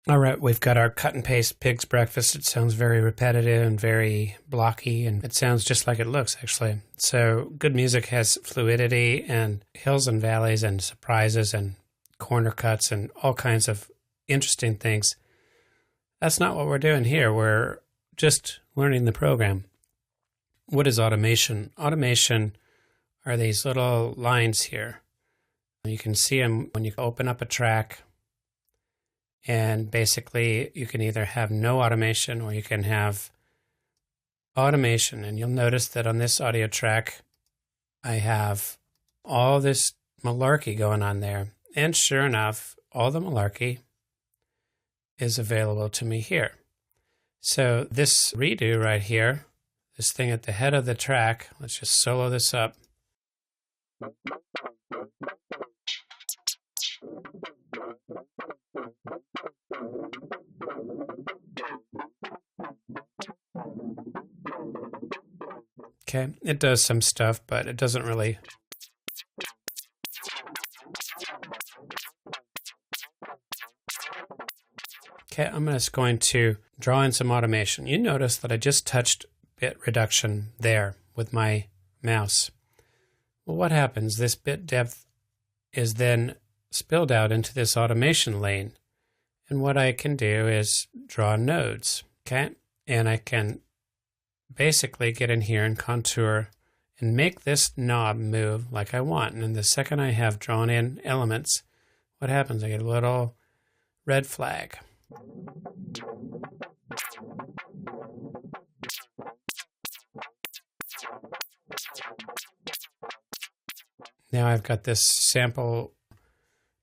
All right, we've got our cut and paste pig's breakfast. It sounds very repetitive and very blocky, and it sounds just like it looks, actually. So good music has fluidity and hills and valleys and surprises and corner cuts and all kinds of interesting things. That's not what we're doing here. We're just learning the program. What is automation? Automation are these little lines here. You can see them when you open up a track. And basically, you can either have no automation or you can have automation. And you'll notice that on this audio track, I have all this malarkey going on there. And sure enough, all the malarkey is available to me here. So this redo right here, this thing at the head of the track, let's just solo this up. Okay, it does some stuff, but it doesn't really. Okay, I'm just going to draw in some automation. You notice that I just touched bit reduction there with my mouse. Well, what happens? This bit depth is then spilled out into this automation lane. And what I can do is draw nodes, okay? And I can basically get in here and contour and make this knob move like I want. And then the second I have drawn in elements, what happens? I get a little red flag. Now I've got this sample,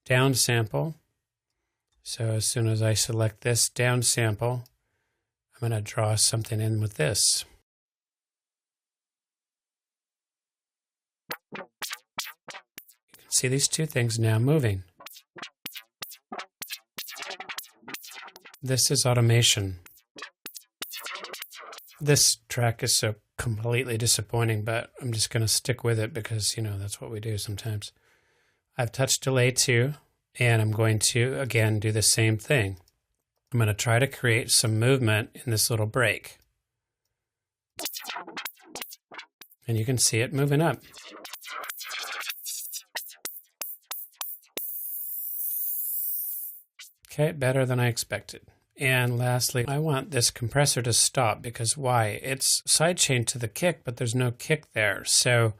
down sample. So as soon as I select this down sample, I'm going to draw something in with this. You can see these two things now moving. This is automation. This track is so completely disappointing, but I'm just going to stick with it because, you know, that's what we do sometimes. I've touched delay 2, and I'm going to, again, do the same thing. I'm going to try to create some movement in this little break. And you can see it moving up. Okay, better than I expected. And lastly, I want this compressor to stop because why? It's sidechained to the kick, but there's no kick there. So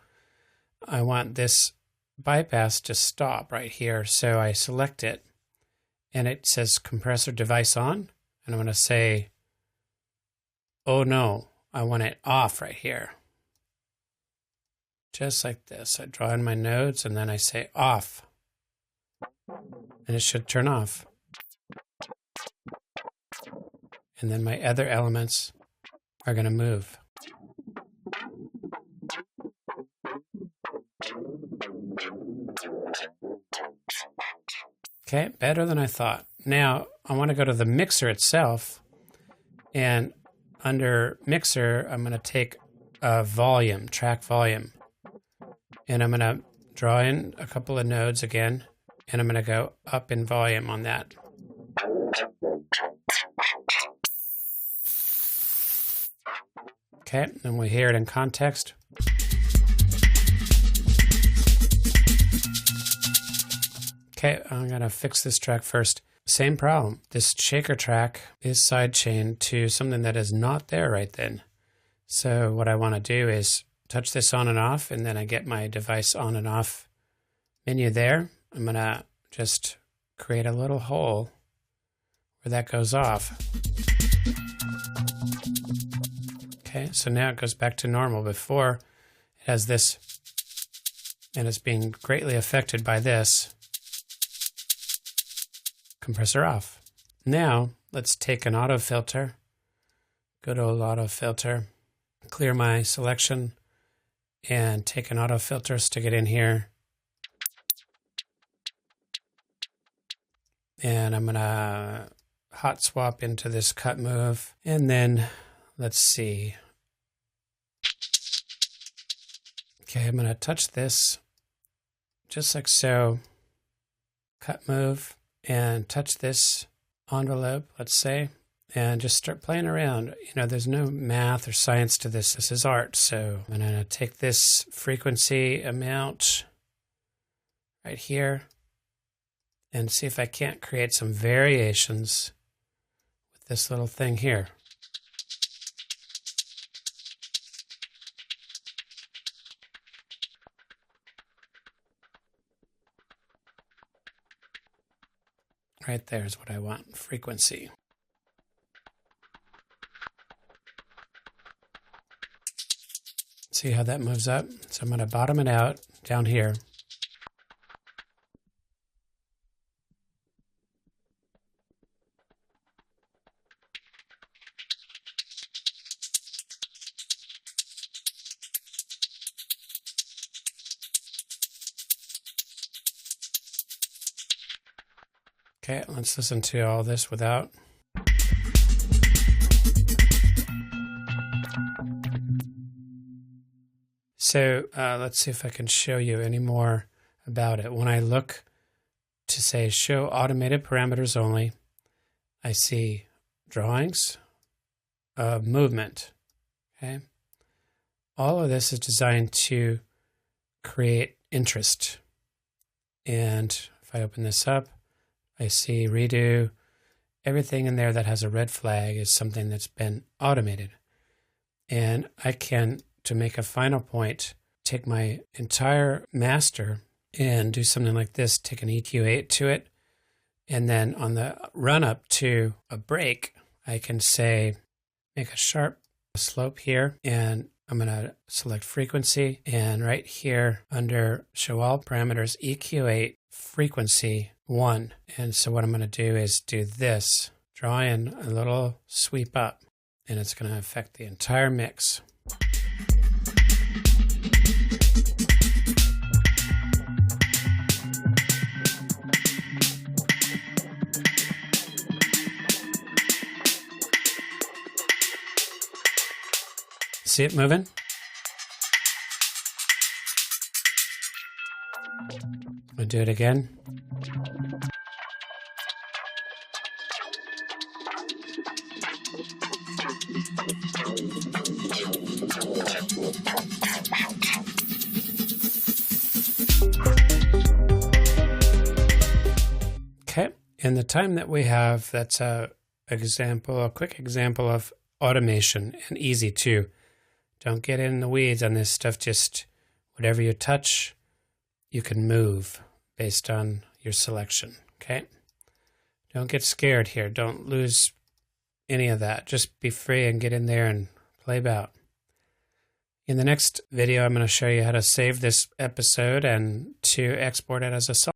I want this bypass to stop right here. So I select it and it says compressor device on. And I'm going to say, oh no, I want it off right here. Just like this. I draw in my nodes and then I say off. And it should turn off. And then my other elements are going to move. Okay, better than I thought. Now, I want to go to the mixer itself. And under mixer, I'm going to take a volume, track volume. And I'm going to draw in a couple of nodes again. And I'm going to go up in volume on that. Okay, and we hear it in context. Okay, I'm going to fix this track first. Same problem. This shaker track is sidechained to something that is not there right then. So what I want to do is touch this on and off, and then I get my device on and off menu there. I'm going to just create a little hole where that goes off. Okay, so now it goes back to normal. Before, it has this, and it's being greatly affected by this. Compressor off. Now, let's take an auto filter. Good old auto filter. Clear my selection and take an auto filter, stick it in here. And I'm going to hot swap into this cut move. And then, let's see. Okay, I'm going to touch this just like so. Cut move and touch this envelope, let's say, and just start playing around. You know, there's no math or science to this. This is art. So I'm going to take this frequency amount right here and see if I can't create some variations with this little thing here. Right there is what I want, frequency. See how that moves up? So I'm going to bottom it out down here. Okay, let's listen to all this without. So let's see if I can show you any more about it. When I look to say show automated parameters only, I see drawings of movement. Okay, all of this is designed to create interest. And if I open this up, I see redo. Everything in there that has a red flag is something that's been automated. And I can, to make a final point, take my entire master and do something like this, take an EQ8 to it. And then on the run up to a break, I can say, make a sharp slope here. And I'm going to select frequency. And right here under show all parameters, EQ8 frequency 1. And so what I'm going to do is do this, draw in a little sweep up, and it's going to affect the entire mix. See it moving? I'll do it again. Okay, in the time that we have, that's a quick example of automation, and easy too. Don't get in the weeds on this stuff. Just whatever you touch, you can move based on your selection. Okay, don't get scared here. Don't lose any of that. Just be free and get in there and play about. In the next video, I'm going to show you how to save this episode and to export it as a song.